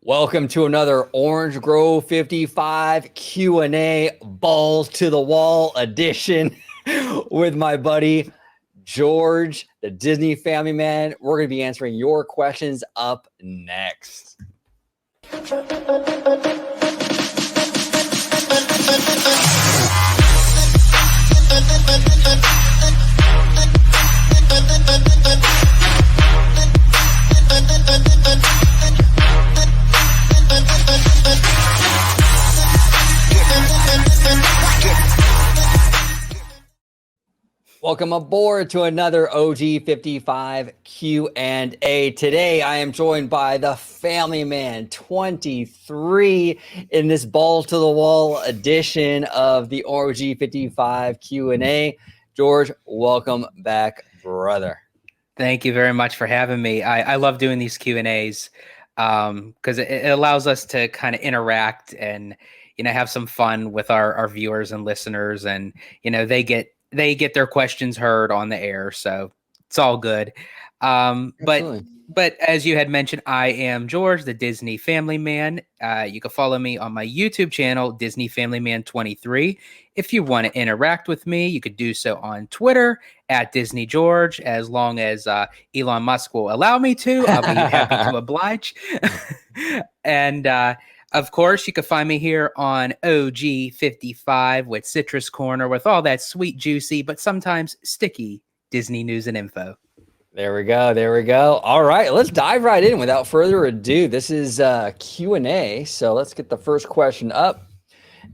Welcome to another Orange Grove 55 Q&A balls to the wall edition with my buddy George, the Disney family man. We're going to be answering your questions up next. Welcome aboard to another OG 55 Q&A. Today, I am joined by the family man 23 in this balls to the wall edition of the OG 55 Q&A. George, welcome back, brother. Thank you very much for having me. I love doing these Q&As because it allows us to kind of interact and, have some fun with our viewers and listeners. And, they get their questions heard on the air. So it's all good. But as you had mentioned, I am George, the Disney Family Man. You can follow me on my YouTube channel, Disney Family Man 23. If you want to interact with me, you could do so on Twitter at Disney George, as long as Elon Musk will allow me to. I'll be happy to oblige. And of course, you can find me here on OG 55 with Citrus Corner with all that sweet, juicy, but sometimes sticky Disney news and info. There we go. There we go. All right, let's dive right in without further ado. This is Q&A, so let's get the first question up.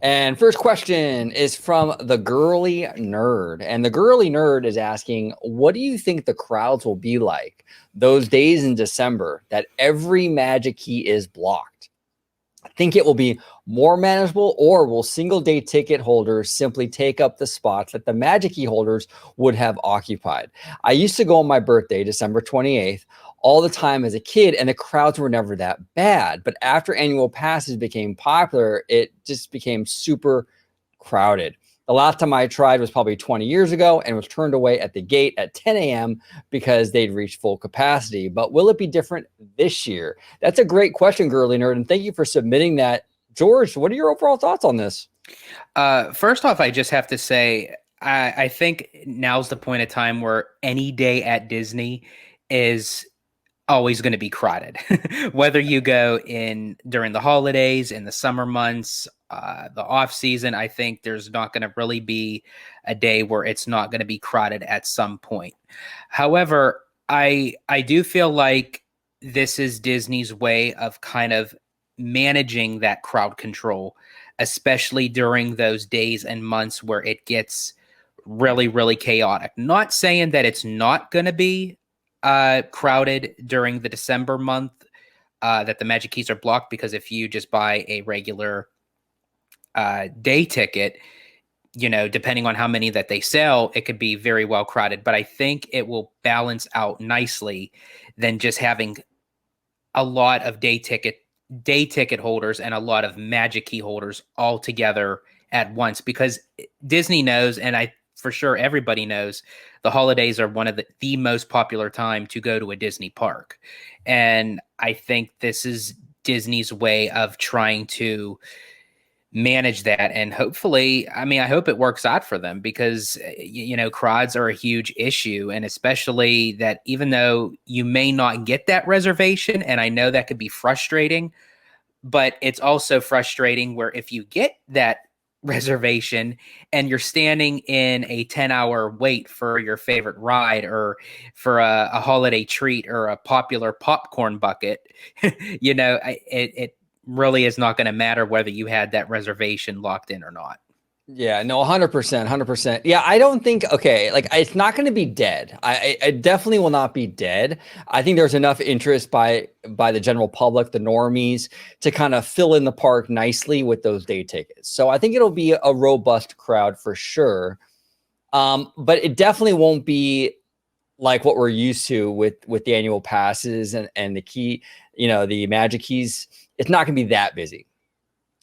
And first question is from the Girly Nerd. And the Girly Nerd is asking, what do you think the crowds will be like those days in December that every Magic Key is blocked? Think it will be more manageable, or will single day ticket holders simply take up the spots that the Magic Key holders would have occupied? I used to go on my birthday, December 28th, all the time as a kid, and the crowds were never that bad. But after annual passes became popular, it just became super crowded. The last time I tried was probably 20 years ago and was turned away at the gate at 10 a.m. because they'd reached full capacity. But will it be different this year? That's a great question, Girly Nerd, and thank you for submitting that. George, what are your overall thoughts on this? First off, I just have to say, I think now's the point of time where any day at Disney is always going to be crowded. Whether you go in during the holidays, in the summer months, the off season, I think there's not going to really be a day where it's not going to be crowded at some point. However, I do feel like this is Disney's way of kind of managing that crowd control, especially during those days and months where it gets really, really chaotic. Not saying that it's not going to be crowded during the December month, that the Magic Keys are blocked, because if you just buy a regular day ticket, depending on how many that they sell, it could be very well crowded. But I think it will balance out nicely than just having a lot of day ticket holders and a lot of Magic Key holders all together at once, because Disney knows, and for sure everybody knows, the holidays are one of the most popular time to go to a Disney park. And I think this is Disney's way of trying to manage that. And hopefully, I hope it works out for them, because, crowds are a huge issue. And especially that even though you may not get that reservation, and I know that could be frustrating, but it's also frustrating where if you get that reservation and you're standing in a 10-hour wait for your favorite ride, or for a holiday treat, or a popular popcorn bucket, it really is not going to matter whether you had that reservation locked in or not. Yeah, no, 100%, 100%. Yeah, I don't think, it's not going to be dead. I definitely will not be dead. I think there's enough interest by the general public, the normies, to kind of fill in the park nicely with those day tickets. So I think it'll be a robust crowd for sure. But it definitely won't be like what we're used to with the annual passes and the key, the Magic Keys. It's not going to be that busy.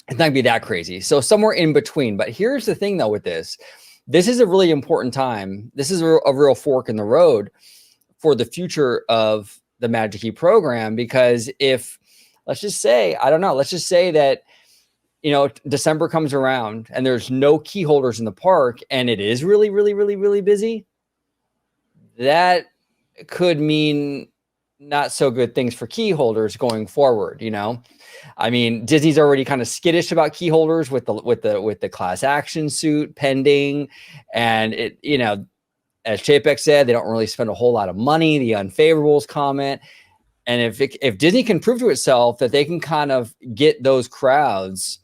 It's not going to be that crazy. So somewhere in between. But here's the thing, though, with this is a really important time. This is a real fork in the road for the future of the Magic Key program, because if let's just say, I don't know, let's just say that, you know, December comes around and there's no key holders in the park and it is really, really, really, really busy. That could mean not so good things for key holders going forward, you know? I mean, Disney's already kind of skittish about key holders with the class action suit pending. And it, you know, as Chapek said, they don't really spend a whole lot of money, the unfavorables comment. And if Disney can prove to itself that they can kind of get those crowds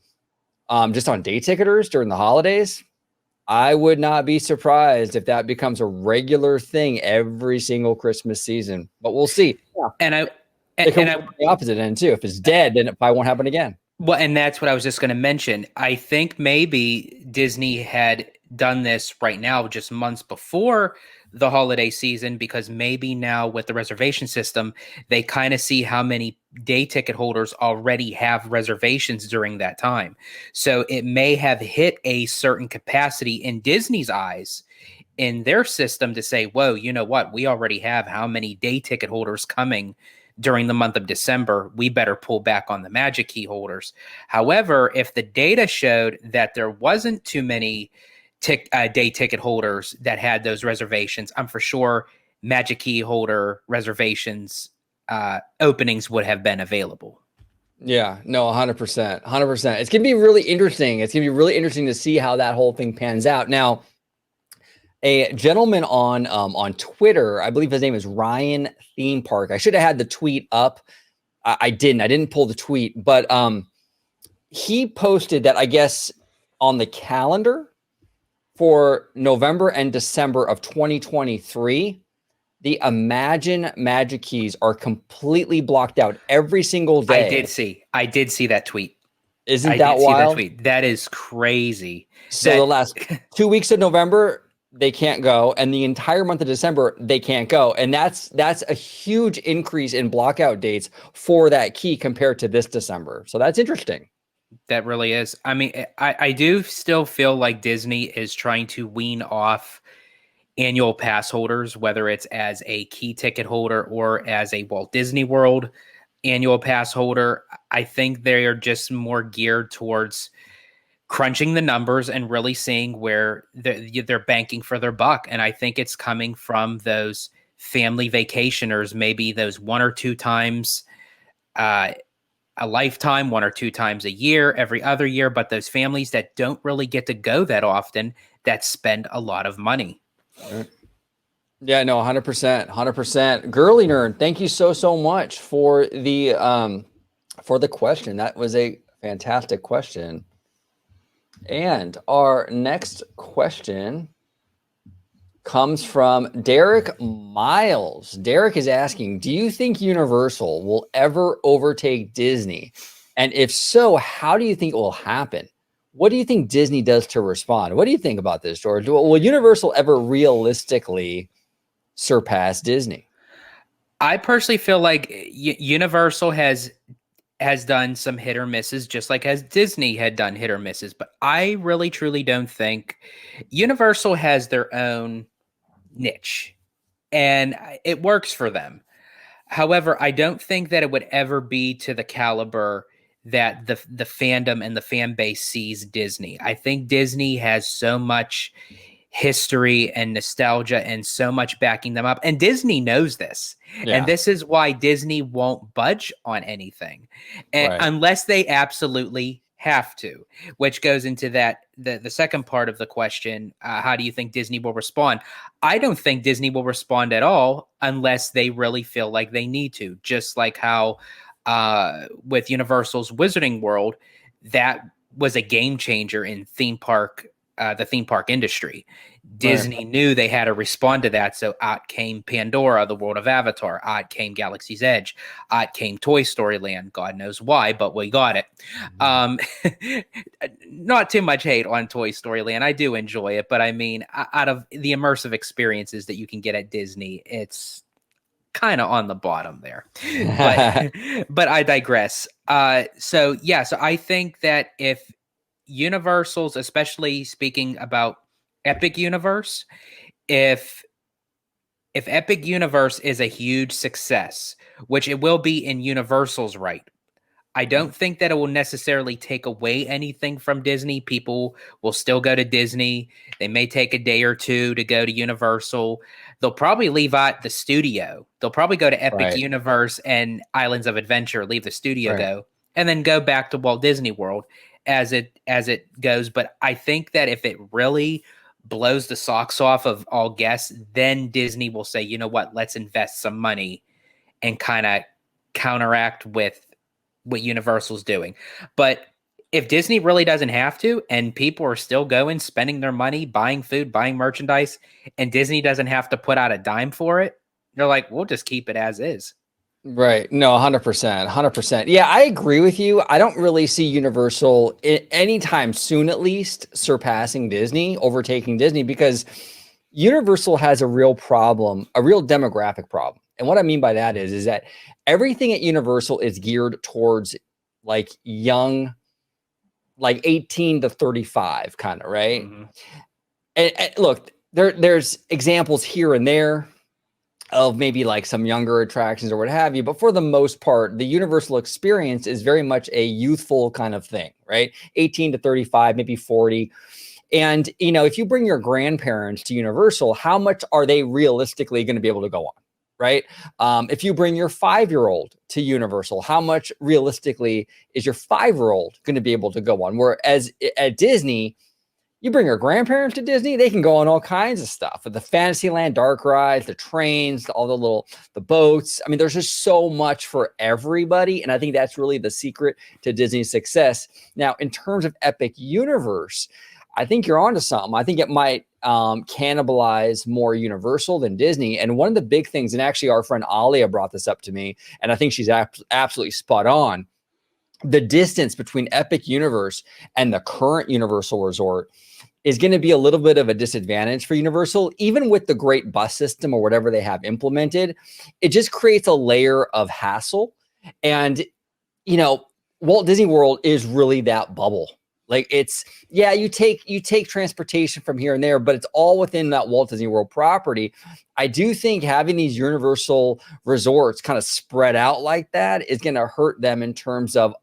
just on day ticketers during the holidays, I would not be surprised if that becomes a regular thing every single Christmas season. But we'll see. Yeah. And I it can work the opposite end too. If it's dead, then it probably won't happen again. Well, and that's what I was just going to mention. I think maybe Disney had done this right now, just months before the holiday season, because maybe now with the reservation system, they kind of see how many day ticket holders already have reservations during that time. So it may have hit a certain capacity in Disney's eyes in their system to say, whoa, you know what? We already have how many day ticket holders coming during the month of December. We better pull back on the Magic Key holders. However, if the data showed that there wasn't too many day ticket holders that had those reservations, I'm for sure Magic Key holder reservations openings would have been available. Yeah, no, 100%, 100%. It's going to be really interesting. It's going to be really interesting to see how that whole thing pans out. Now, a gentleman on Twitter, I believe his name is Ryan Theme Park. I should have had the tweet up. I didn't pull the tweet, but he posted that, I guess, on the calendar for November and December of 2023, the Imagine Magic Keys are completely blocked out every single day. I did see that tweet. Isn't that wild? That is crazy. So the last 2 weeks of November, they can't go, and the entire month of December they can't go, and that's a huge increase in blockout dates for that key compared to this December. So that's interesting. That really is. I mean, I do still feel like Disney is trying to wean off annual pass holders, whether it's as a key ticket holder or as a Walt Disney World annual pass holder. I think they are just more geared towards crunching the numbers and really seeing where they're banking for their buck. And I think it's coming from those family vacationers, maybe those one or two times a lifetime, one or two times a year, every other year, but those families that don't really get to go that often, that spend a lot of money. Yeah, no, 100%, 100%. Girly Nerd, thank you so much for the question. That was a fantastic question. And our next question comes from Derek Miles. Derek is asking, do you think Universal will ever overtake Disney? And if so, how do you think it will happen? What do you think Disney does to respond? What do you think about this, George? Will Universal ever realistically surpass Disney? I personally feel like Universal has done some hit or misses, just like as Disney had done hit or misses. But I really, truly don't think Universal has their own niche and it works for them. However, I don't think that it would ever be to the caliber that the fandom and the fan base sees Disney. I think Disney has so much history and nostalgia and so much backing them up. And Disney knows this. Yeah. And this is why Disney won't budge on anything unless they absolutely have to, which goes into that the second part of the question. How do you think Disney will respond? I don't think Disney will respond at all unless they really feel like they need to, just like how with Universal's Wizarding World, that was a game changer in the theme park industry. Disney knew they had to respond to that. So out came Pandora, the World of Avatar. Out came Galaxy's Edge. Out came Toy Story Land. God knows why, but we got it. Not too much hate on Toy Story Land. I do enjoy it, but I mean, out of the immersive experiences that you can get at Disney, it's kind of on the bottom there. But I digress. So I think that if Universal's, especially speaking about Epic Universe, if Epic Universe is a huge success, which it will be in Universal's right, I don't think that it will necessarily take away anything from Disney. People will still go to Disney. They may take a day or two to go to Universal. They'll probably leave out the studio. They'll probably go to Epic Right. Universe and Islands of Adventure, leave the studio Right. go, and then go back to Walt Disney World as it goes. But I think that if it really blows the socks off of all guests, then Disney will say, you know what, let's invest some money and kind of counteract with what Universal's doing. But if Disney really doesn't have to, and people are still going, spending their money, buying food, buying merchandise, and Disney doesn't have to put out a dime for it, they're like, we'll just keep it as is. Right. No, 100%. 100%. Yeah, I agree with you. I don't really see Universal anytime soon, at least, surpassing Disney, overtaking Disney, because Universal has a real problem, a real demographic problem. And what I mean by that is that everything at Universal is geared towards like young, like 18 to 35 kind of, right? Mm-hmm. And look, there's examples here and there of maybe like some younger attractions or what have you. But for the most part, the Universal experience is very much a youthful kind of thing, right? 18 to 35, maybe 40. And, you know, if you bring your grandparents to Universal, how much are they realistically going to be able to go on? Right. If you bring your 5-year-old to Universal, how much realistically is your 5-year-old going to be able to go on? Whereas at Disney, you bring your grandparents to Disney, they can go on all kinds of stuff. The Fantasyland dark rides, the trains, all the boats. I mean, there's just so much for everybody. And I think that's really the secret to Disney's success. Now, in terms of Epic Universe, I think you're onto something. I think it might cannibalize more Universal than Disney. And one of the big things, and actually our friend Alia brought this up to me, and I think she's absolutely spot on. The distance between Epic Universe and the current Universal Resort is going to be a little bit of a disadvantage for Universal, even with the great bus system or whatever they have implemented. It just creates a layer of hassle. And, you know, Walt Disney World is really that bubble. Like it's, yeah, you take transportation from here and there, but it's all within that Walt Disney World property. I do think having these Universal resorts kind of spread out like that is going to hurt them in terms of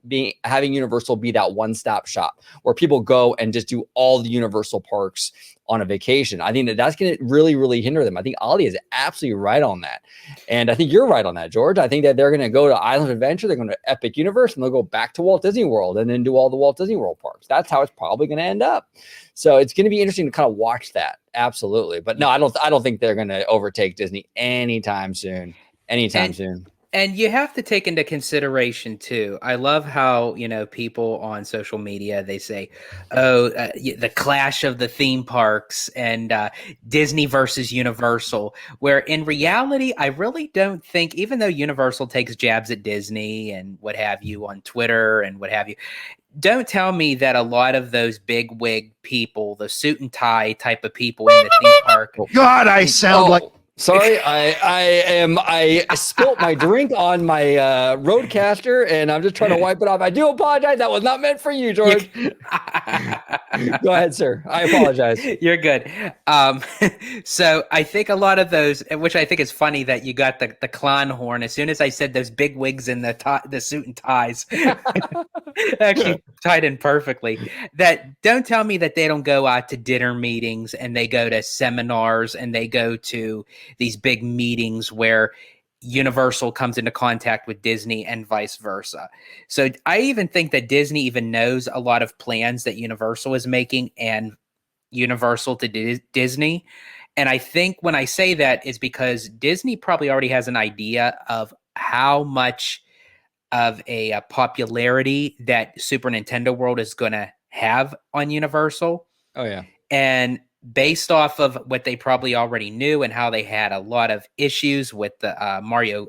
having Universal be that one-stop shop where people go and just do all the Universal parks on a vacation. I think that's going to really, really hinder them. I think Ali is absolutely right on that. And I think you're right on that, George. I think that they're going to go to Island Adventure, they're going to Epic Universe, and they'll go back to Walt Disney World and then do all the Walt Disney World parks. That's how it's probably going to end up. So it's going to be interesting to kind of watch that. Absolutely. But no, I don't think they're going to overtake Disney anytime soon. Soon. And you have to take into consideration too. I love how, you know, people on social media, they say, oh, the clash of the theme parks and Disney versus Universal, where in reality, I really don't think, even though Universal takes jabs at Disney and what have you on Twitter and what have you, don't tell me that a lot of those big wig people, the suit and tie type of people in the theme park. God, I sound like. Sorry, I spilt my drink on my Roadcaster, and I'm just trying to wipe it off. I do apologize. That was not meant for you, George. Go ahead, sir. I apologize. You're good. So I think a lot of those, which I think is funny that you got the clown horn. As soon as I said those big wigs and the suit and ties, actually tied in perfectly. That don't tell me that they don't go out to dinner meetings and they go to seminars and they go to these big meetings where Universal comes into contact with Disney and vice versa. So I even think that Disney even knows a lot of plans that Universal is making and Universal to Disney. And I think when I say that is because Disney probably already has an idea of how much of a popularity that Super Nintendo World is going to have on Universal. Oh, yeah. And based off of what they probably already knew and how they had a lot of issues with the Mario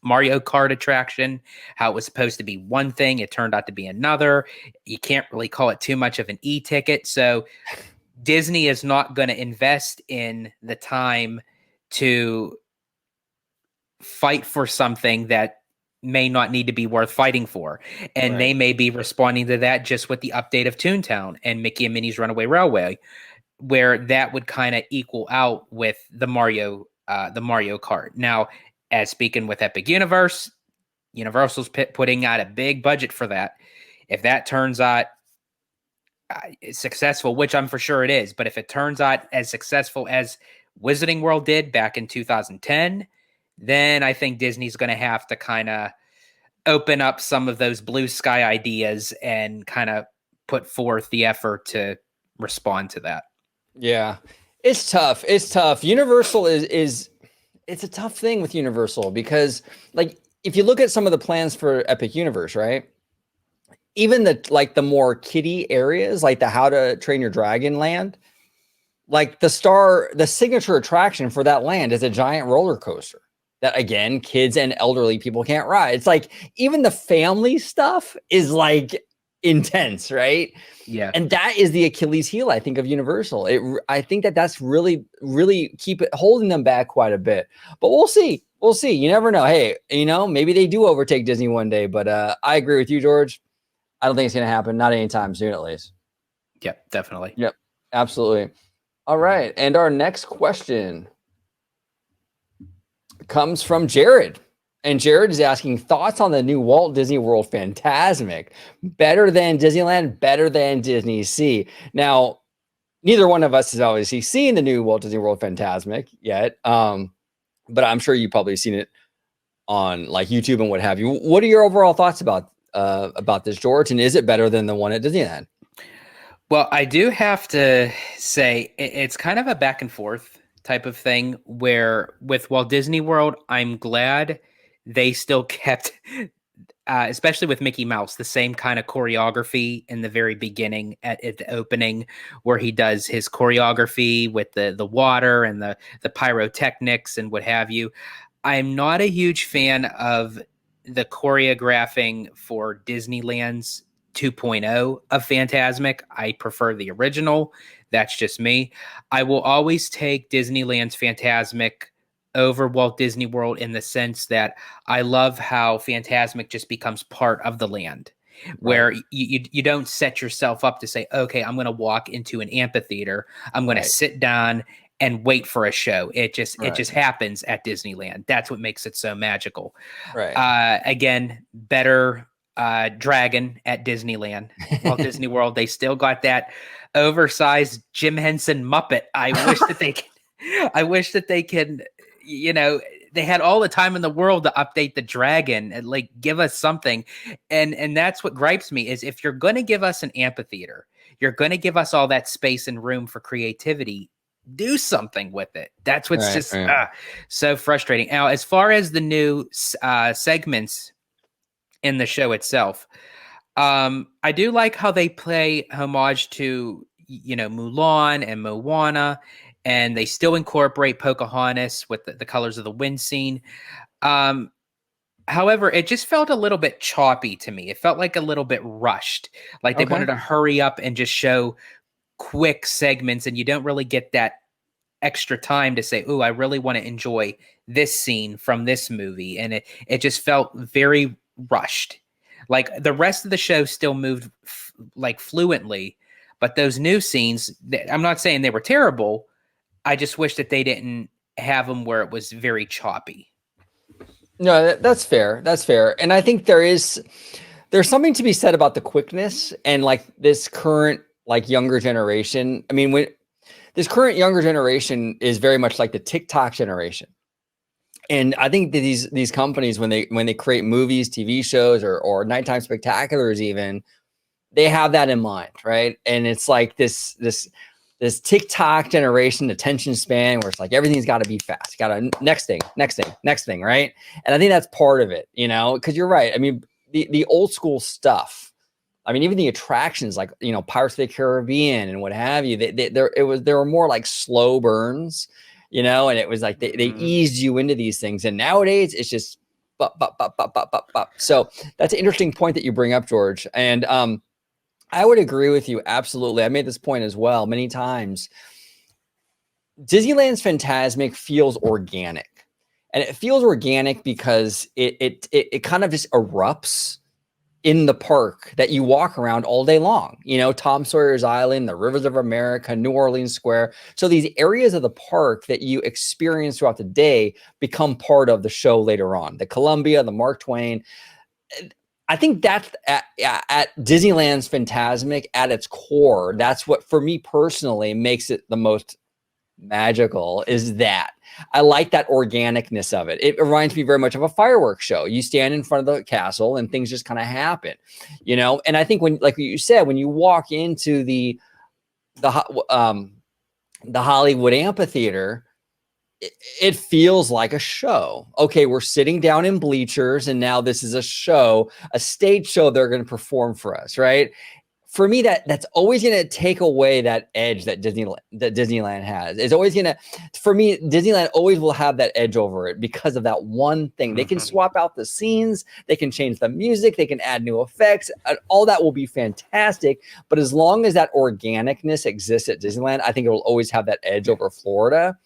Kart attraction, how it was supposed to be one thing, it turned out to be another. You can't really call it too much of an e-ticket. So Disney is not going to invest in the time to fight for something that may not need to be worth fighting for. And they may be responding to that just with the update of Toontown and Mickey and Minnie's Runaway Railway, where that would kind of equal out with the Mario Kart. Now, as speaking with Epic Universe, Universal's putting out a big budget for that. If that turns out successful, which I'm for sure it is, but if it turns out as successful as Wizarding World did back in 2010, then I think Disney's going to have to kind of open up some of those blue sky ideas and kind of put forth the effort to respond to that. Yeah, it's tough. It's tough. Universal is it's a tough thing with Universal because, like, if you look at some of the plans for Epic Universe, right? Even the more kiddie areas, like the How to Train Your Dragon land, like the signature attraction for that land is a giant roller coaster that, again, kids and elderly people can't ride. It's like even the family stuff is like intense, right? Yeah. And that is the Achilles heel, I think, of Universal. I think that's really, really holding them back quite a bit. But we'll see. We'll see. You never know. Hey, maybe they do overtake Disney one day. But I agree with you, George. I don't think it's going to happen. Not anytime soon, at least. Yep, definitely. Yep, absolutely. All right. And our next question comes from Jared. And Jared is asking thoughts on the new Walt Disney World Fantasmic. Better than Disneyland, better than Disney Sea. Now, neither one of us has obviously seen the new Walt Disney World Fantasmic yet. But I'm sure you've probably seen it on like YouTube and what have you. What are your overall thoughts about this, George? And is it better than the one at Disneyland? Well, I do have to say it's kind of a back and forth type of thing where with Walt Disney World, I'm glad they still kept, especially with Mickey Mouse, the same kind of choreography in the very beginning at the opening, where he does his choreography with the water and the pyrotechnics and what have you. I'm not a huge fan of the choreographing for Disneyland's 2.0 of Fantasmic. I prefer the original. That's just me. I will always take Disneyland's Fantasmic over Walt Disney World in the sense that I love how Fantasmic just becomes part of the land, where right. you don't set yourself up to say, okay, I'm going to walk into an amphitheater. I'm going right. to sit down and wait for a show. It just happens at Disneyland. That's what makes it so magical. Right. Again, better dragon at Disneyland. Walt Disney World, they still got that oversized Jim Henson Muppet. I wish that they can, they had all the time in the world to update the dragon and like give us something. And that's what gripes me is if you're going to give us an amphitheater, you're going to give us all that space and room for creativity, do something with it. That's what's so frustrating. Now, as far as the new segments in the show itself, I do like how they play homage to, Mulan and Moana, and they still incorporate Pocahontas with the colors of the wind scene. However, it just felt a little bit choppy to me. It felt like a little bit rushed, like they wanted to hurry up and just show quick segments, and you don't really get that extra time to say, "Ooh, I really want to enjoy this scene from this movie," and it just felt very rushed. Like the rest of the show still moved like fluently, but those new scenes, I'm not saying they were terrible. I just wish that they didn't have them where it was very choppy. No, that's fair. That's fair. And I think there's something to be said about the quickness and like this current like younger generation. I mean, when this current younger generation is very much like the TikTok generation. And I think that these companies, when they create movies, TV shows, or nighttime spectaculars, even, they have that in mind, right? And it's like this TikTok generation attention span where it's like everything's got to be fast. Got to next thing, right? And I think that's part of it, because you're right. I mean, the old school stuff. I mean, even the attractions like Pirates of the Caribbean and what have you. There were more like slow burns. And it was like they eased you into these things. And nowadays it's just bop, bop, bop, bop, bop, bop, bop. So that's an interesting point that you bring up, George. And I would agree with you. Absolutely. I made this point as well many times. Disneyland's Fantasmic feels organic. And it feels organic because it kind of just erupts in the park that you walk around all day long. You know, Tom Sawyer's Island, the Rivers of America, New Orleans Square. So these areas of the park that you experience throughout the day become part of the show later on. The Columbia, the Mark Twain. I think that's at Disneyland's Fantasmic at its core. That's what, for me personally, makes it the most magical, is that I like that organicness of it. It reminds me very much of a fireworks show. You stand in front of the castle and things just kind of happen, you know? And I think when, like you said, when you walk into the Hollywood Amphitheater, it feels like a show. Okay, we're sitting down in bleachers and now this is a show, a stage show they're going to perform for us, right? For me, that's always going to take away that edge that Disneyland has. It's always going to, for me, Disneyland always will have that edge over it because of that one thing. They can swap out the scenes, they can change the music, they can add new effects, all that will be fantastic. But as long as that organicness exists at Disneyland, I think it will always have that edge over Florida.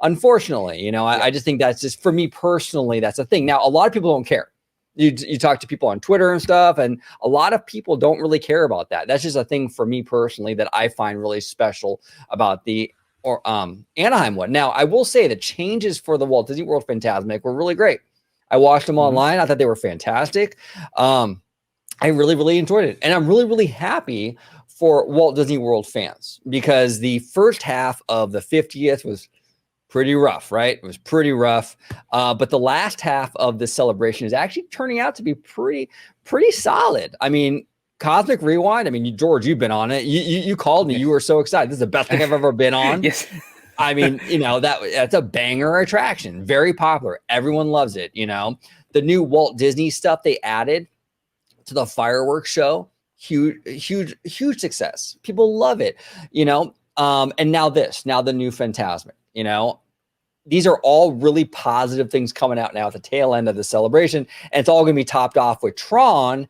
Unfortunately, you know, I just think that's just, for me personally, that's a thing. Now, a lot of people don't care. You talk to people on Twitter and stuff, and a lot of people don't really care about that. That's just a thing for me personally that I find really special about the Anaheim one. Now, I will say the changes for the Walt Disney World Fantasmic were really great. I watched them online. I thought they were fantastic. I really, really enjoyed it. And I'm really, really happy for Walt Disney World fans, because the first half of the 50th was pretty rough, right? It was pretty rough. But the last half of the celebration is actually turning out to be pretty solid. I mean, Cosmic Rewind, I mean, George, you've been on it. You called me. You were so excited. This is the best thing I've ever been on. Yes. I mean, you know, that's a banger attraction. Very popular. Everyone loves it, you know. The new Walt Disney stuff they added to the fireworks show, huge success. People love it, you know. And now the new Fantasmic. You know, these are all really positive things coming out now at the tail end of the celebration, and it's all going to be topped off with Tron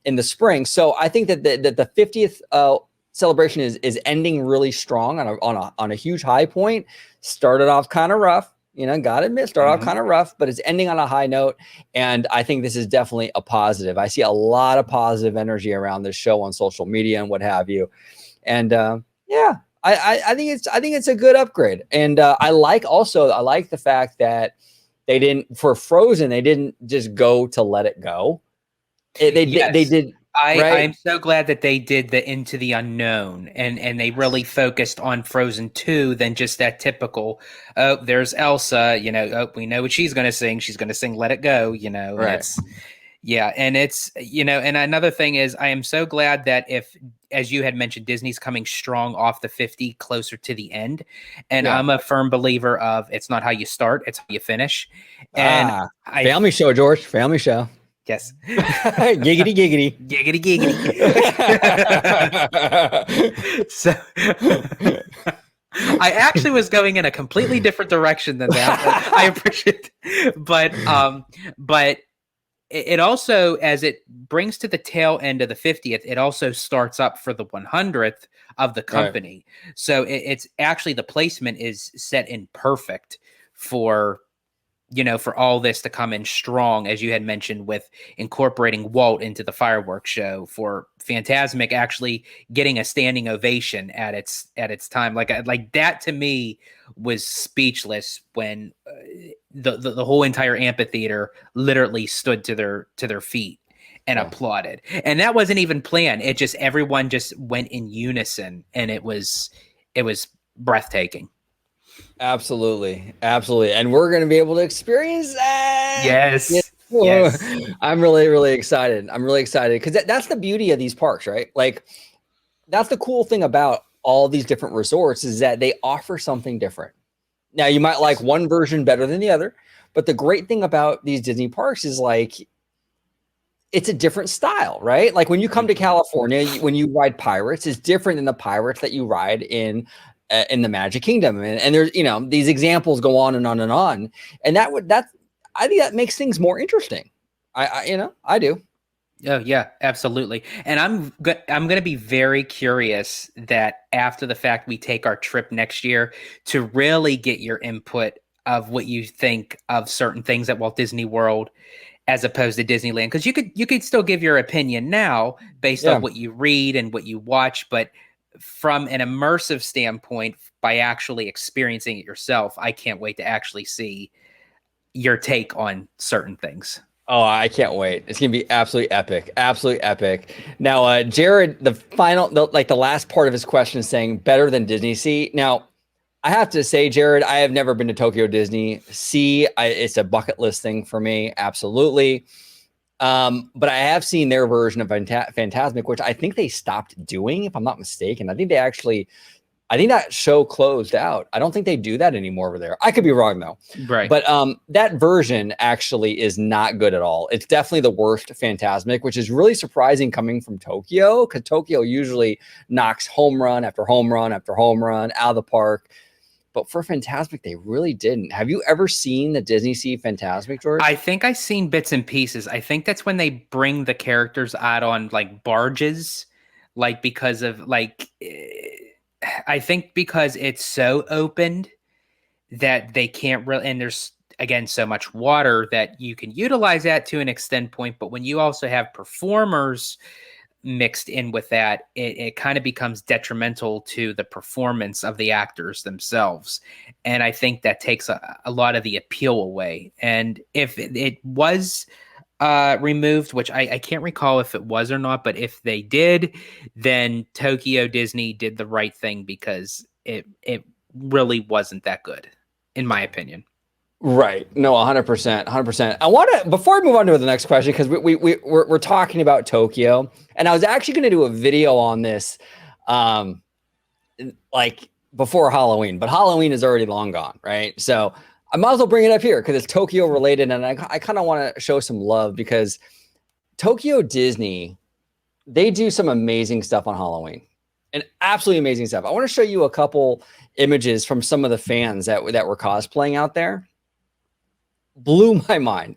in the spring. So I think that the 50th celebration is ending really strong on a huge high point. Started off kind of rough, you know, gotta admit, started off kind of rough, but it's ending on a high note, and I think this is definitely a positive. I see a lot of positive energy around this show on social media and what have you, and yeah. I think it's a good upgrade, and I like the fact that they didn't, for Frozen, they didn't just go to let it go. They did. I'm so glad that they did the Into the Unknown, and they really focused on Frozen 2 than just that typical, oh, there's Elsa, you know, oh, we know what she's going to sing. She's going to sing Let It Go, you know. Right. Yeah, and it's, you know, and another thing is, I am so glad that as you had mentioned, Disney's coming strong off the 50 closer to the end. And I'm a firm believer of, it's not how you start, it's how you finish. And family show, George, family show. Yes. Giggity, giggity. Giggity, giggity. So I actually was going in a completely different direction than that. I appreciate it. But it also, as it brings to the tail end of the 50th, it also starts up for the 100th of the company. Right. So it's actually, the placement is set in perfect for, you know, for all this to come in strong, as you had mentioned, with incorporating Walt into the fireworks show, for Fantasmic actually getting a standing ovation at its time. Like that to me was speechless when the whole entire amphitheater literally stood to their feet and applauded. And that wasn't even planned. It just, everyone just went in unison, and it was breathtaking. Absolutely. And we're going to be able to experience that. Yes. I'm really, really excited. Because that's the beauty of these parks, right? Like, that's the cool thing about all these different resorts, is that they offer something different. Now, you might like one version better than the other, but the great thing about these Disney parks is, like, it's a different style, right? Like, when you come to California, when you ride Pirates, it's different than the Pirates that you ride in the Magic Kingdom, and there's, you know, these examples go on and on and on, and I think that makes things more interesting. I do. Oh yeah, absolutely. And I'm going to be very curious that after the fact we take our trip next year to really get your input of what you think of certain things at Walt Disney World, as opposed to Disneyland, because you could still give your opinion now based Yeah. on what you read and what you watch, but from an immersive standpoint, by actually experiencing it yourself, I can't wait to actually see your take on certain things. Oh, I can't wait. It's gonna be absolutely epic. Absolutely epic. Now, Jared, like the last part of his question is saying better than Disney Sea. Now, I have to say, Jared, I have never been to Tokyo Disney Sea. It's a bucket list thing for me. Absolutely. But I have seen their version of Fantasmic, which I think they stopped doing, if I'm not mistaken. I think that show closed out. I don't think they do that anymore over there. I could be wrong though. Right. But that version actually is not good at all. It's definitely the worst Fantasmic, which is really surprising coming from Tokyo, because Tokyo usually knocks home run after home run after home run out of the park. But for Fantasmic, they really didn't. Have you ever seen the Disney Sea Fantasmic, George? I think I've seen bits and pieces. I think that's when they bring the characters out on like barges, like because of like, I think because it's so opened that they can't really, and there's again so much water that you can utilize that to an extent point. But when you also have performers mixed in with that, it kind of becomes detrimental to the performance of the actors themselves. And I think that takes a lot of the appeal away. And if it was removed, which I can't recall if it was or not, but if they did, then Tokyo Disney did the right thing, because it really wasn't that good, in my opinion. Right. No, 100%. 100%. I want to, before I move on to the next question, because we're talking about Tokyo, and I was actually going to do a video on this like before Halloween, but Halloween is already long gone, right? So I might as well bring it up here because it's Tokyo related, and I kind of want to show some love, because Tokyo Disney, they do some amazing stuff on Halloween, and absolutely amazing stuff. I want to show you a couple images from some of the fans that were cosplaying out there. Blew my mind.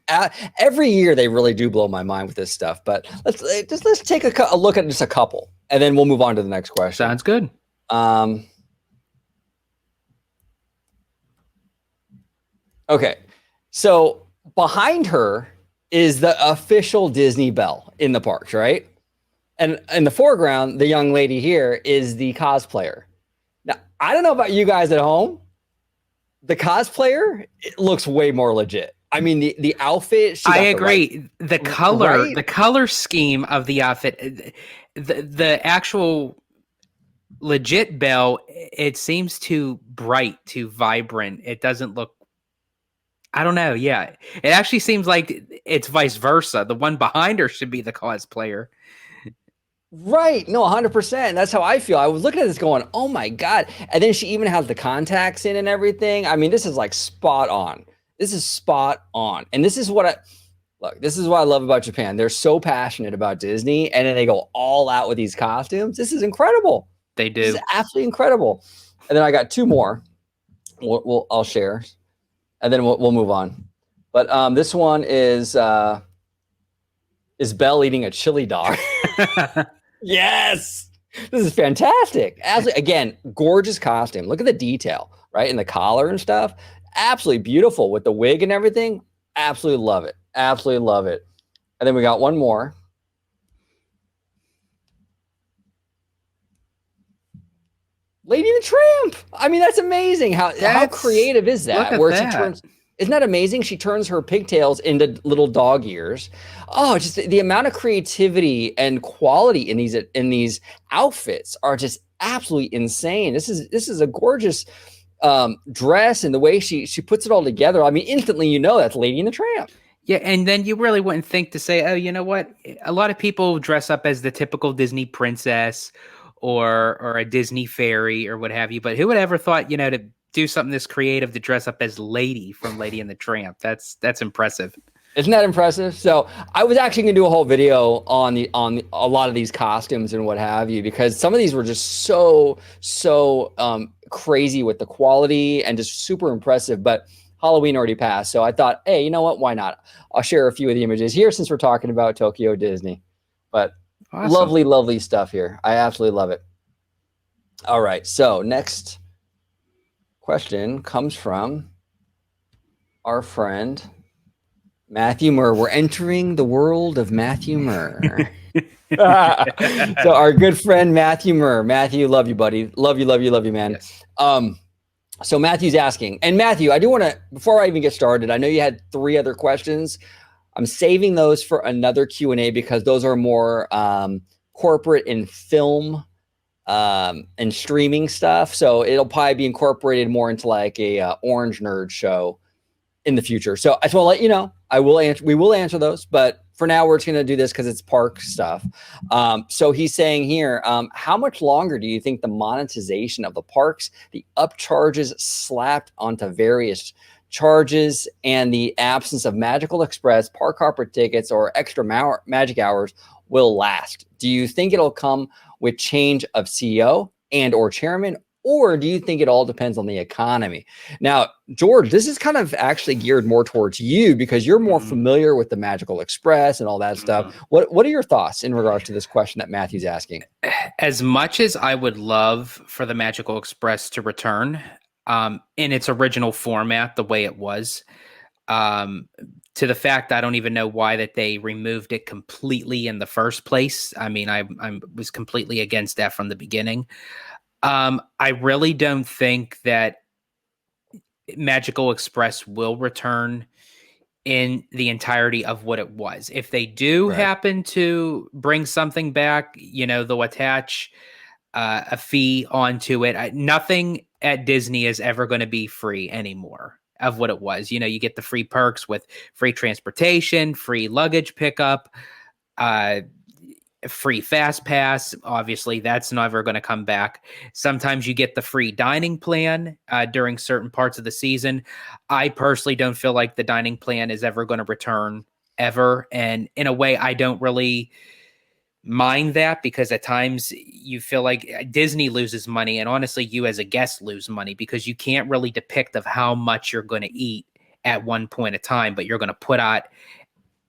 Every year they really do blow my mind with this stuff. But let's take a look at just a couple, and then we'll move on to the next question. Sounds good. Okay, so behind her is the official Disney bell in the parks, right? And in the foreground, the young lady here is the cosplayer. Now, I don't know about you guys at home. The cosplayer, it looks way more legit. I mean, the outfit. I agree. The color, the color scheme of the outfit, the actual legit bell, it seems too bright, too vibrant. It doesn't look. I don't know. Yeah, it actually seems like it's vice versa. The one behind her should be the cosplayer. Right. No, 100%. That's how I feel. I was looking at this going, oh my God. And then she even has the contacts in and everything. I mean, this is like spot on. This is spot on. And this is what this is what I love about Japan. They're so passionate about Disney, and then they go all out with these costumes. This is incredible. They do. This is absolutely incredible. And then I got two more. I'll share, and then we'll move on. But this one is Belle eating a chili dog. Yes, this is fantastic. Absolutely, again, gorgeous costume. Look at the detail, right? And the collar and stuff. Absolutely beautiful with the wig and everything. Absolutely love it. Absolutely love it. And then we got one more. Lady and the Tramp. I mean, that's amazing. How creative is that? Where she turns. Isn't that amazing? She turns her pigtails into little dog ears. Oh, just the amount of creativity and quality in these outfits are just absolutely insane. This is a gorgeous dress, and the way she puts it all together. I mean, instantly you know that's Lady and the Tramp. Yeah, and then you really wouldn't think to say, oh, you know what? A lot of people dress up as the typical Disney princess or a Disney fairy or what have you. But who would ever thought, to do something this creative to dress up as Lady from Lady and the Tramp? That's impressive. Isn't that impressive? So I was actually going to do a whole video on a lot of these costumes and what have you, because some of these were just so crazy with the quality and just super impressive. But Halloween already passed, so I thought, hey, you know what? Why not? I'll share a few of the images here since we're talking about Tokyo Disney. But awesome. Lovely, lovely stuff here. I absolutely love it. All right, so next question comes from our friend Matthew Murr. We're entering the world of Matthew Murr. So our good friend Matthew Murr. Matthew, love you, buddy. Love you, love you, love you, man. Yes. So Matthew's asking, and Matthew, I do want to, before I even get started, I know you had 3 other questions. I'm saving those for another Q&A because those are more corporate and film and streaming stuff. So it'll probably be incorporated more into like a Orange Nerd show in the future. So I just want to let you know, we will answer those, but for now we're just going to do this because it's park stuff. So he's saying here, how much longer do you think the monetization of the parks, the upcharges slapped onto various charges, and the absence of Magical Express, Park Hopper tickets, or extra magic hours will last? Do you think it'll come with change of CEO and or chairman, or do you think it all depends on the economy? Now, George, this is kind of actually geared more towards you because you're more familiar with the Magical Express and all that stuff. What are your thoughts in regards to this question that Matthew's asking? As much as I would love for the Magical Express to return in its original format, the way it was, to the fact I don't even know why that they removed it completely in the first place. I mean, I was completely against that from the beginning. I really don't think that Magical Express will return in the entirety of what it was. If they do happen to bring something back, they'll attach a fee onto it. Nothing at Disney is ever going to be free anymore of what it was. You get the free perks with free transportation, free luggage pickup, free fast pass. Obviously that's never going to come back. Sometimes you get the free dining plan during certain parts of the season. I personally don't feel like the dining plan is ever going to return ever. And in a way, I don't really mind that, because at times you feel like Disney loses money, and honestly you as a guest lose money, because you can't really depict of how much you're going to eat at one point in time, but you're going to put out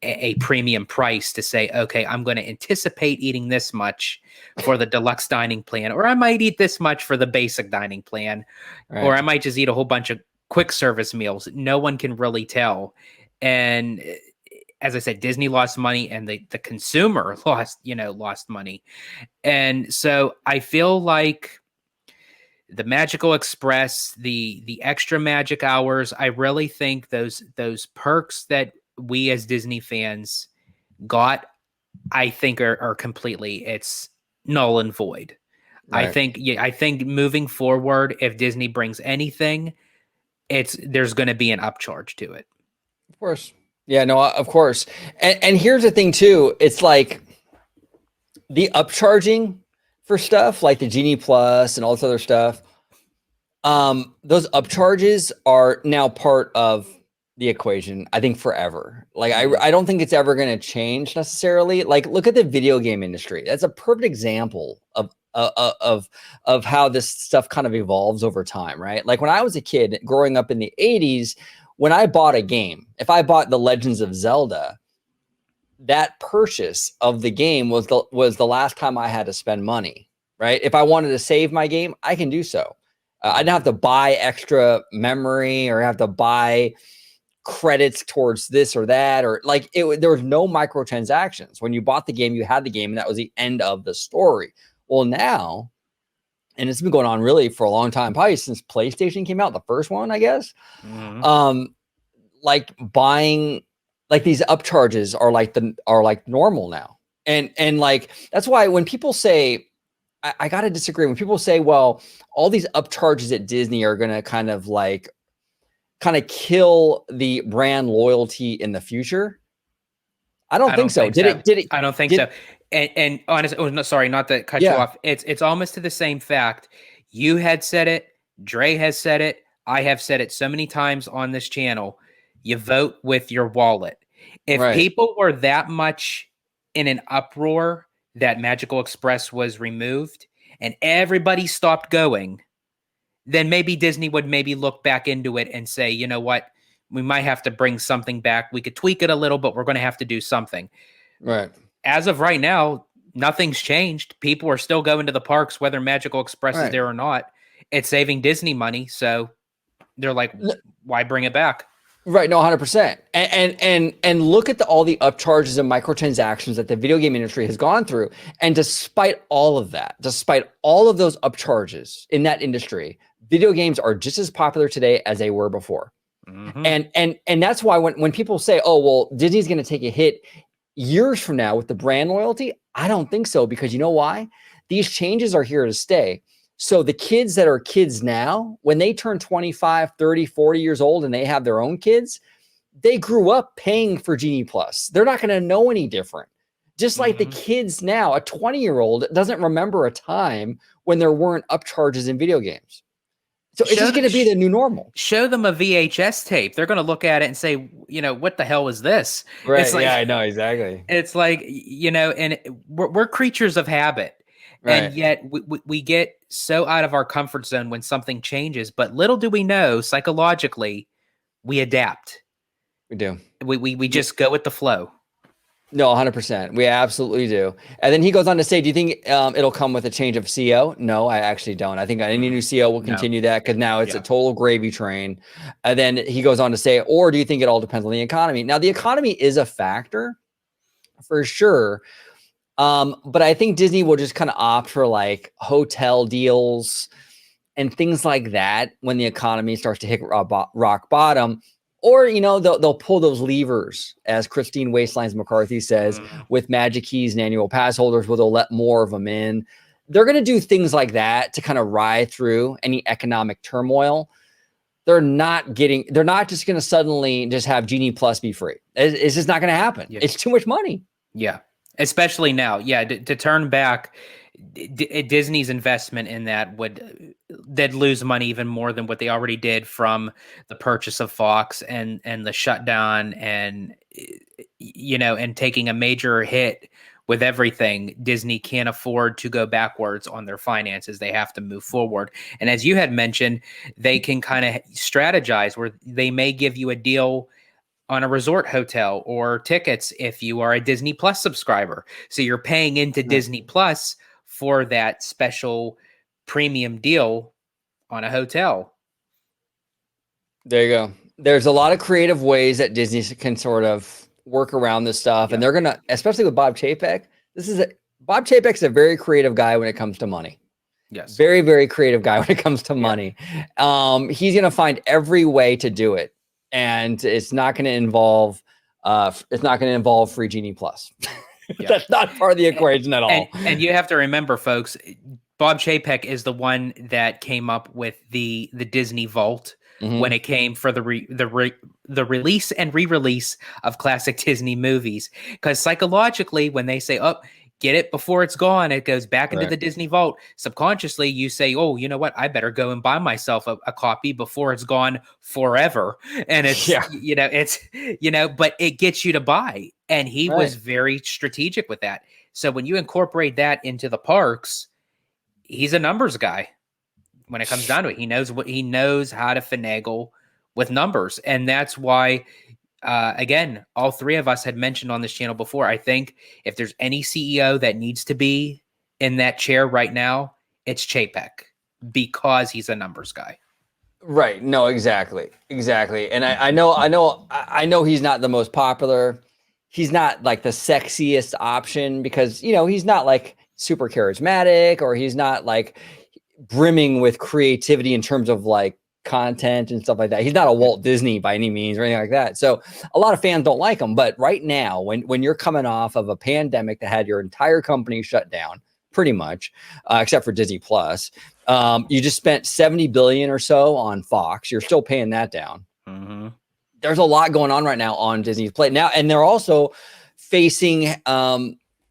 a premium price to say, okay, I'm going to anticipate eating this much for the deluxe dining plan, or I might eat this much for the basic dining plan, or I might just eat a whole bunch of quick service meals. No one can really tell. And as I said, Disney lost money, and the consumer lost money. And so I feel like the Magical Express, the extra magic hours, I really think those perks that we as Disney fans got, I think are completely, it's null and void. I think moving forward, if Disney brings anything, there's going to be an upcharge to it. Of course. Yeah, no, of course. And here's the thing too. It's like the upcharging for stuff like the Genie Plus and all this other stuff. Those upcharges are now part of the equation, I think, forever. Like I don't think it's ever going to change necessarily. Like, look at the video game industry. That's a perfect example of how this stuff kind of evolves over time, right? Like when I was a kid growing up in the 80s, when I bought a game, if I bought The Legends of Zelda, that purchase of the game was the last time I had to spend money, right? If I wanted to save my game, I can do so. I didn't have to buy extra memory or have to buy credits towards this or that, or like there was no microtransactions. When you bought the game, you had the game, and that was the end of the story. Well, now, and it's been going on really for a long time, probably since PlayStation came out, the first one, I guess. Like buying, like these upcharges are like normal now, and like that's why when people say, I gotta disagree. When people say, well, all these upcharges at Disney are gonna kind of kill the brand loyalty in the future, I don't think so. Did it? I don't think so. And honestly, no, sorry, not to cut you off. It's almost to the same fact. You had said it. Dre has said it. I have said it so many times on this channel. You vote with your wallet. If people were that much in an uproar that Magical Express was removed and everybody stopped going, then maybe Disney would maybe look back into it and say, you know what, we might have to bring something back. We could tweak it a little, but we're going to have to do something. Right. As of right now, nothing's changed. People are still going to the parks, whether Magical Express is there or not. It's saving Disney money. So they're like, why bring it back? Right, no, 100%. And look at all the upcharges and microtransactions that the video game industry has gone through. And despite all of that, despite all of those upcharges in that industry, video games are just as popular today as they were before. Mm-hmm. And that's why when people say, "Oh, well, Disney's going to take a hit years from now with the brand loyalty," I don't think so, because you know why? These changes are here to stay. So the kids that are kids now, when they turn 25, 30, 40 years old and they have their own kids, they grew up paying for Genie Plus. They're not going to know any different. Just like the Mm-hmm. kids now, a 20-year-old doesn't remember a time when there weren't upcharges in video games. So it's just going to be the new normal. Show them a VHS tape. They're going to look at it and say, what the hell is this? Right. It's like, Yeah, I know. Exactly. it's like, and we're creatures of habit. And Right. yet we get so out of our comfort zone when something changes. But little do we know, psychologically, we adapt. We do. We just go with the flow. No, 100%. We absolutely do. And then he goes on to say, do you think it'll come with a change of CEO? No, I actually don't. I think any new CEO will No. continue that, because now it's Yeah. a total gravy train. And then he goes on to say, or do you think it all depends on the economy? Now, the economy is a factor for sure. But I think Disney will just kind of opt for like hotel deals and things like that when the economy starts to hit rock bottom. Or, they'll pull those levers, as Christine Waistlines McCarthy says, with Magic Keys and annual pass holders, where they'll let more of them in. They're going to do things like that to kind of ride through any economic turmoil. They're not just going to suddenly just have Genie Plus be free. It's just not going to happen. Yeah. It's too much money. Yeah. Especially now. Yeah. To turn back Disney's investment in that they'd lose money even more than what they already did from the purchase of Fox and the shutdown, and and taking a major hit with everything. Disney can't afford to go backwards on their finances. They have to move forward. And as you had mentioned, they can kind of strategize where they may give you a deal on a resort hotel or tickets if you are a Disney Plus subscriber. So you're paying into Disney Plus for that special premium deal on a hotel. There you go. There's a lot of creative ways that Disney can sort of work around this stuff. And they're going to, especially with Bob Chapek, Bob Chapek's a very creative guy when it comes to money. Yes. Very, very creative guy when it comes to money. He's going to find every way to do it. And it's not going to involve free Genie Plus. That's not part of the equation at all. And you have to remember, folks, Bob Chapek is the one that came up with the Disney Vault when it came for the release and re-release of classic Disney movies. Because psychologically, when they say, "Oh, get it before it's gone," it goes back into the Disney Vault. Subconsciously, you say, "Oh, you know what? I better go and buy myself a copy before it's gone forever." And it's but it gets you to buy. And he was very strategic with that. So when you incorporate that into the parks, he's a numbers guy. When it comes down to it, he knows how to finagle with numbers. And that's why, again, all three of us had mentioned on this channel before, I think if there's any CEO that needs to be in that chair right now, it's Chapek, because he's a numbers guy. Right. No, exactly. And I know he's not the most popular. He's not like the sexiest option, because, he's not like super charismatic, or he's not like brimming with creativity in terms of like content and stuff like that. He's not a Walt Disney by any means or anything like that. So a lot of fans don't like him. But right now, when you're coming off of a pandemic that had your entire company shut down, pretty much, except for Disney Plus, you just spent $70 billion or so on Fox. You're still paying that down. There's a lot going on right now on Disney's plate now, and they're also facing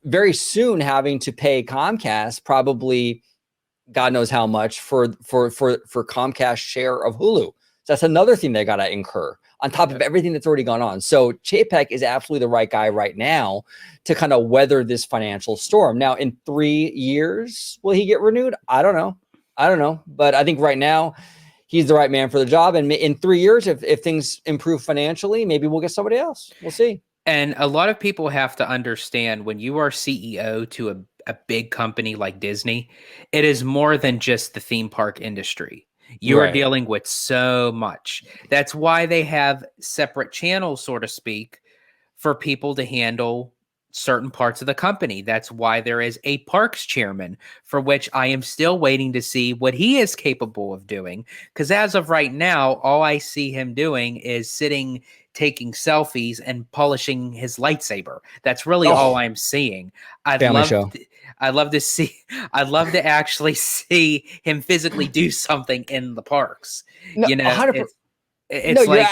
very soon having to pay Comcast probably God knows how much for Comcast's share of Hulu. So that's another thing they got to incur on top of everything that's already gone on. So Chapek is absolutely the right guy right now to kind of weather this financial storm. Now, in 3 years, will he get renewed? I don't know. But I think right now he's the right man for the job. And in 3 years, if things improve financially, maybe we'll get somebody else. We'll see. And a lot of people have to understand, when you are CEO to a big company like Disney, it is more than just the theme park industry. You are Right. dealing with so much. That's why they have separate channels, so to speak, for people to handle certain parts of the company. That's why there is a parks chairman, for which I am still waiting to see what he is capable of doing. Because as of right now, all I see him doing is sitting, taking selfies, and polishing his lightsaber. That's really all Oh, I'm seeing. I'd family love, show. I'd love to see, I'd love to actually see him physically do something in the parks. No, You know, 100%. No, it's like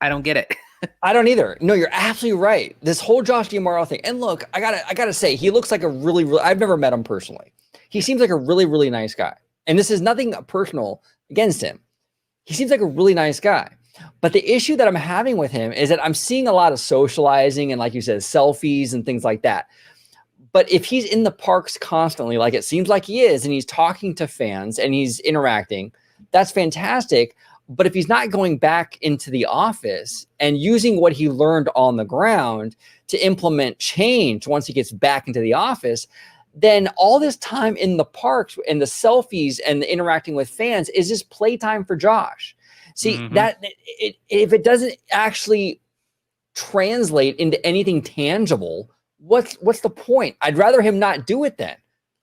I don't get it. I don't either. No, you're absolutely right. This whole Josh D'Amaro thing. And look, I gotta say, he looks like a really, I've never met him personally. He seems like a really nice guy. And this is nothing personal against him. He seems like a really nice guy. But the issue that I'm having with him is that I'm seeing a lot of socializing and, like you said, selfies and things like that. But if he's in the parks constantly, like it seems like he is, and he's talking to fans and he's interacting, that's fantastic. But if he's not going back into the office and using what he learned on the ground to implement change once he gets back into the office, then all this time in the parks and the selfies and the interacting with fans is just playtime for Josh. See, if it doesn't actually translate into anything tangible, what's the point? I'd rather him not do it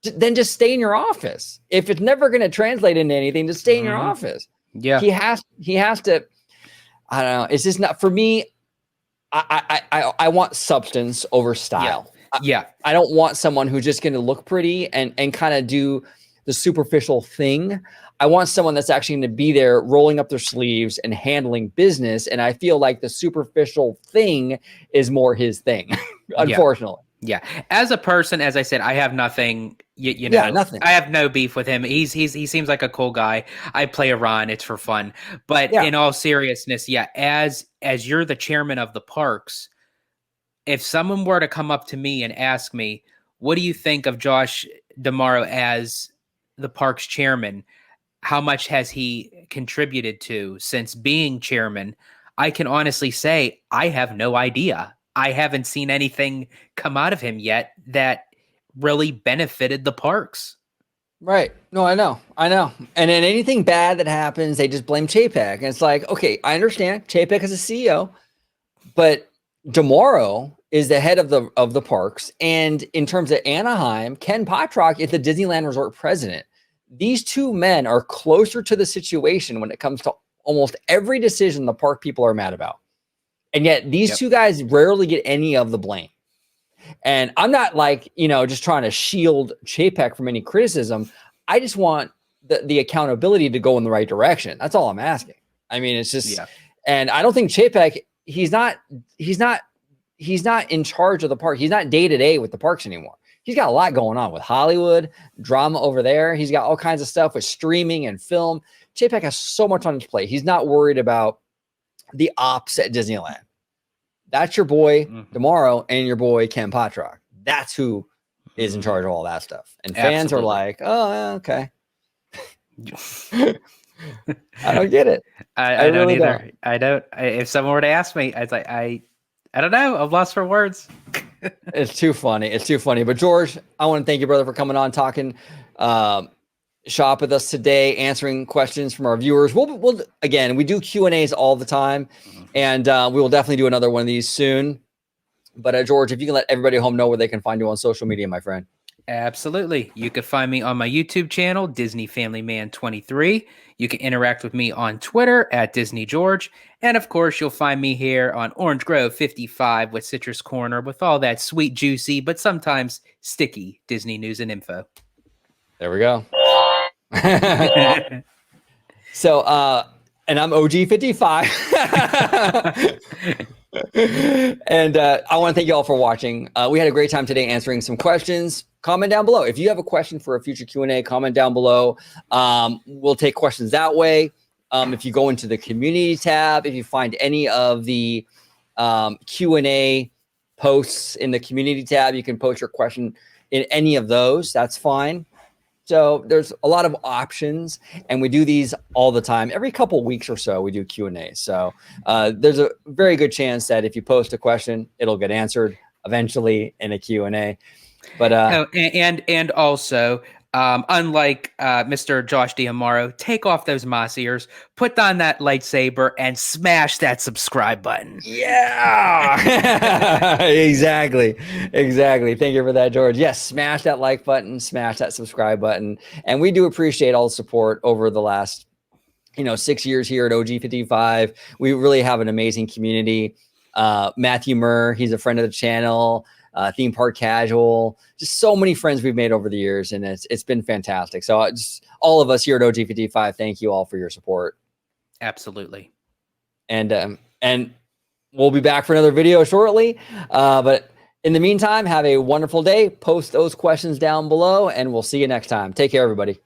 then just stay in your office. If it's never going to translate into anything, just stay in your office. Yeah. He has to, I don't know. It's just not for me. I want substance over style. Yeah. I don't want someone who's just going to look pretty and kind of do the superficial thing. I want someone that's actually going to be there rolling up their sleeves and handling business. And I feel like the superficial thing is more his thing, unfortunately. Yeah. As a person, as I said, I have nothing, you know, nothing. I have no beef with him. He seems like a cool guy. I play Iran. It's for fun. But in all seriousness, as you're the chairman of the parks, if someone were to come up to me and ask me, what do you think of Josh D'Amaro as the parks chairman? How much has he contributed to since being chairman? I can honestly say I have no idea. I haven't seen anything come out of him yet that really benefited the parks. Right. No, I know. And then anything bad that happens, they just blame Chapek. And it's like, okay, I understand Chapek is a CEO, but D'Amaro is the head of the parks. And in terms of Anaheim, Ken Potrock is the Disneyland Resort president. These two men are closer to the situation when it comes to almost every decision the park people are mad about. And yet these two guys rarely get any of the blame. And I'm not like, just trying to shield Chapek from any criticism. I just want the accountability to go in the right direction. That's all I'm asking. I mean, it's just, and I don't think Chapek, he's not in charge of the park. He's not day to day with the parks anymore. He's got a lot going on with Hollywood, drama over there. He's got all kinds of stuff with streaming and film. Chapek has so much on his plate. He's not worried about the ops at Disneyland. That's your boy D'Amaro and your boy Ken Potrock. That's who is in charge of all that stuff. And fans are like, oh, okay. I don't get it. I don't either. I don't. If someone were to ask me, I'd like, I don't know. I'm lost for words. It's too funny. But George, I want to thank you, brother, for coming on, talking shop with us today, answering questions from our viewers. We'll again, we do Q&As all the time, and we will definitely do another one of these soon. But George, if you can let everybody at home know where they can find you on social media, my friend. Absolutely. You can find me on my YouTube channel, Disney Family Man 23. You can interact with me on Twitter at Disney George. And of course, you'll find me here on Orange Grove 55 with Citrus Corner with all that sweet, juicy, but sometimes sticky Disney news and info. There we go. So, and I'm OG 55. And I want to thank you all for watching. We had a great time today answering some questions. Comment down below. If you have a question for a future Q&A, comment down below. We'll take questions that way. If you go into the community tab, if you find any of the Q&A posts in the community tab, you can post your question in any of those. That's fine. So there's a lot of options, and we do these all the time. Every couple weeks or so, we do Q&A. So there's a very good chance that if you post a question, it'll get answered eventually in a Q&A. But and also, Unlike Mr. Josh D'Amaro, take off those moss ears, put on that lightsaber, and smash that subscribe button. Yeah, exactly. Thank you for that, George. Yes, smash that like button, smash that subscribe button. And we do appreciate all the support over the last 6 years here at OG55. We really have an amazing community. Matthew Murr, he's a friend of the channel. Theme Park Casual, just so many friends we've made over the years, and it's been fantastic. So just all of us here at OG55, thank you all for your support. Absolutely. And we'll be back for another video shortly. But in the meantime, have a wonderful day. Post those questions down below, and we'll see you next time. Take care, everybody.